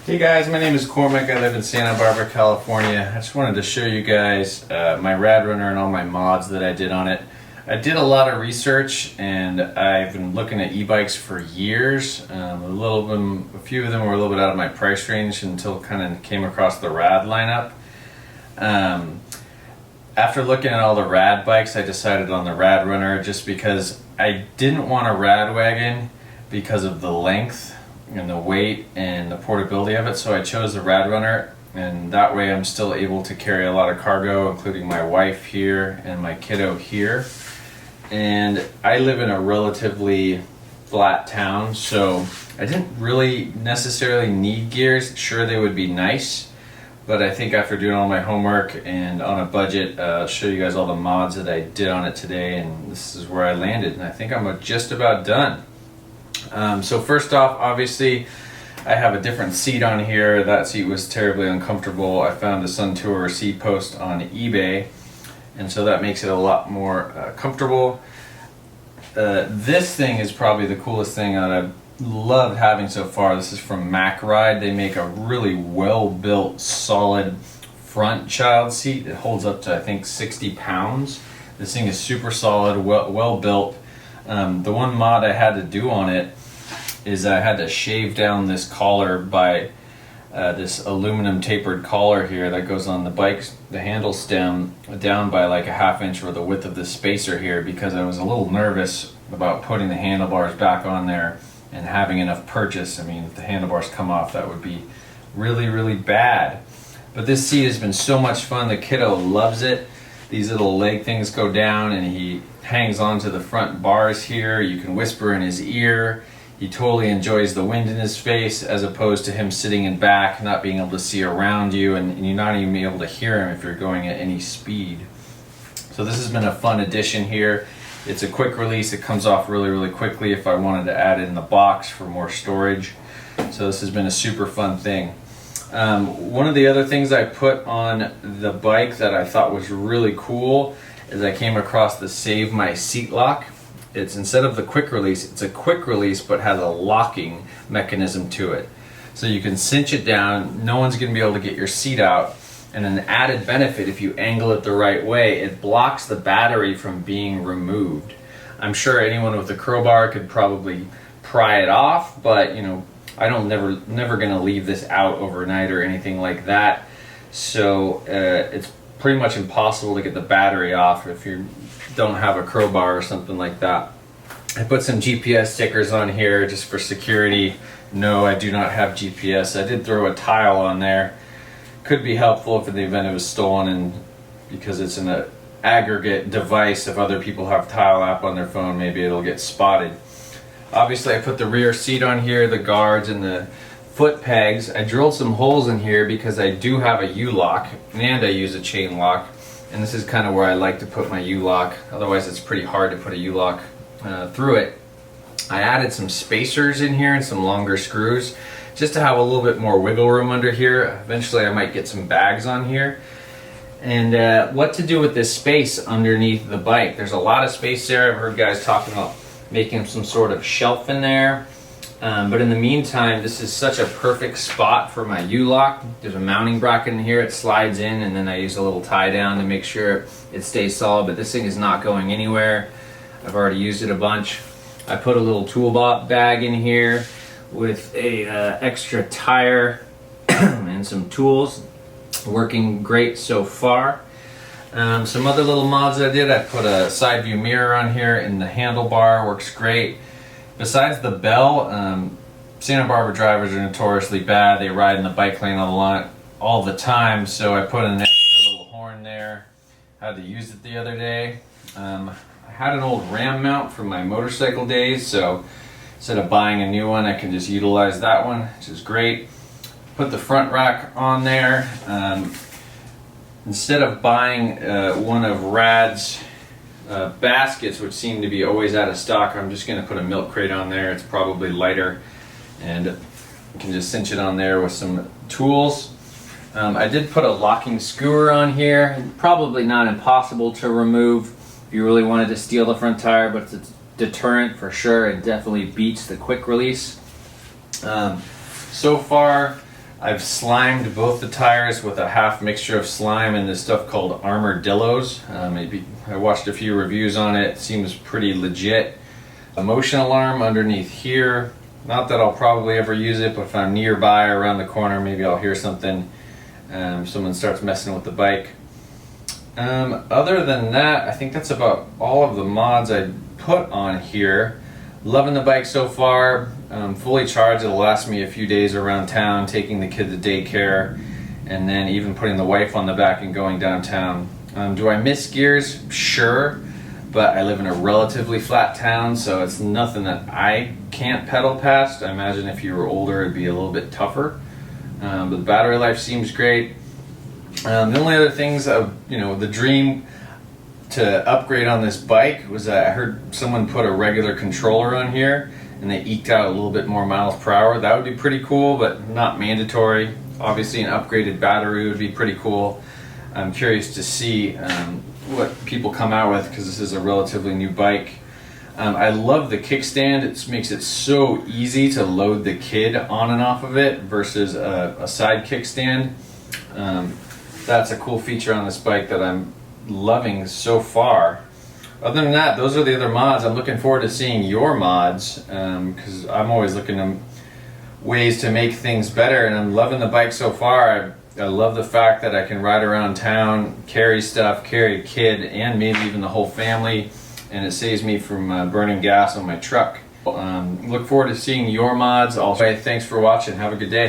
Hey guys, my name is Cormac. I live in Santa Barbara, California. I just wanted to show you guys my Rad Runner and all my mods that I did on it. I did a lot of research and I've been looking at e-bikes for years. A few of them were a little bit out of my price range until kind of came across the Rad lineup. After looking at all the Rad bikes, I decided on the Rad Runner just because I didn't want a Rad wagon because of the length and the weight and the portability of it, so I chose the Rad Runner, and that way I'm still able to carry a lot of cargo, including my wife here and my kiddo here. And I live in a relatively flat town, so I didn't really necessarily need gears. Sure, they would be nice, but I think after doing all my homework and on a budget, I'll show you guys all the mods that I did on it today, and this is where I landed, and I think I'm just about done. So first off, obviously, I have a different seat on here. That seat was terribly uncomfortable. I found a Suntour seat post on eBay, and so that makes it a lot more comfortable. This thing is probably the coolest thing that I've loved having so far. This is from MacRide. They make a really well-built, solid front child seat. It holds up to, I think, 60 pounds. This thing is super solid, well built. The one mod I had to do on it is I had to shave down this collar by this aluminum tapered collar here that goes on the handle stem down by like a ½ inch or the width of the spacer here, because I was a little nervous about putting the handlebars back on there and having enough purchase. I mean, if the handlebars come off, that would be really, really bad. But this seat has been so much fun. The kiddo loves it. These little leg things go down and he hangs onto the front bars here. You can whisper in his ear. He totally enjoys the wind in his face, as opposed to him sitting in back, not being able to see around you, and you're not even able to hear him if you're going at any speed. So this has been a fun addition here. It's a quick release. It comes off really, really quickly if I wanted to add it in the box for more storage. So this has been a super fun thing. One of the other things I put on the bike that I thought was really cool is I came across the Save My Seat Lock. It's, instead of the quick release, it's a quick release but has a locking mechanism to it. So you can cinch it down, no one's going to be able to get your seat out, and an added benefit, if you angle it the right way, it blocks the battery from being removed. I'm sure anyone with a crowbar could probably pry it off, but you know, never going to leave this out overnight or anything like that. So it's pretty much impossible to get the battery off if you don't have a crowbar or something like that. I put some GPS stickers on here just for security. No, I do not have GPS. I did throw a tile on there. Could be helpful if in the event it was stolen, and because it's an aggregate device, if other people have Tile app on their phone, maybe it'll get spotted. Obviously, I put the rear seat on here, the guards and the foot pegs. I drilled some holes in here because I do have a U-lock and I use a chain lock, and this is kind of where I like to put my U-lock. Otherwise it's pretty hard to put a U-lock through it. I added some spacers in here and some longer screws just to have a little bit more wiggle room under here. Eventually I might get some bags on here. And what to do with this space underneath the bike. There's a lot of space there. I've heard guys talking about making some sort of shelf in there. But in the meantime, this is such a perfect spot for my U-lock. There's a mounting bracket in here. It slides in, and then I use a little tie down to make sure it stays solid. But this thing is not going anywhere. I've already used it a bunch. I put a little tool bag in here with a extra tire and some tools. Working great so far. Some other little mods I did. I put a side view mirror on here, and the handlebar works great. Besides the bell, Santa Barbara drivers are notoriously bad. They ride in the bike lane all the time, so I put an extra little horn there. I had to use it the other day. I had an old ram mount from my motorcycle days, so instead of buying a new one, I can just utilize that one, which is great. Put the front rack on there. Instead of buying one of Rad's baskets, which seem to be always out of stock, I'm just going to put a milk crate on there. It's probably lighter, and you can just cinch it on there with some tools. I did put a locking skewer on here. Probably not impossible to remove if you really wanted to steal the front tire, but it's a deterrent for sure. It definitely beats the quick release. So far, I've slimed both the tires with a half mixture of slime and this stuff called Armadillos. Maybe I watched a few reviews on it. It seems pretty legit. A motion alarm underneath here. Not that I'll probably ever use it, but if I'm nearby or around the corner, maybe I'll hear something. Someone starts messing with the bike. Other than that, I think that's about all of the mods I put on here. Loving the bike so far. Fully charged. It'll last me a few days around town, taking the kid to daycare, and then even putting the wife on the back and going downtown. Do I miss gears? Sure, but I live in a relatively flat town, so it's nothing that I can't pedal past. I imagine if you were older, it'd be a little bit tougher. But the battery life seems great. The only other things, the dream to upgrade on this bike was that I heard someone put a regular controller on here and they eked out a little bit more miles per hour. That would be pretty cool, but not mandatory. Obviously an upgraded battery would be pretty cool. I'm curious to see what people come out with because this is a relatively new bike. I love the kickstand. It makes it so easy to load the kid on and off of it versus a side kickstand. That's a cool feature on this bike that I'm loving so far. Other than that, those are the other mods. I'm looking forward to seeing your mods because I'm always looking at ways to make things better, and I'm loving the bike so far. I love the fact that I can ride around town, carry stuff, carry a kid, and maybe even the whole family, and it saves me from burning gas on my truck. Look forward to seeing your mods. Also, thanks for watching. Have a good day.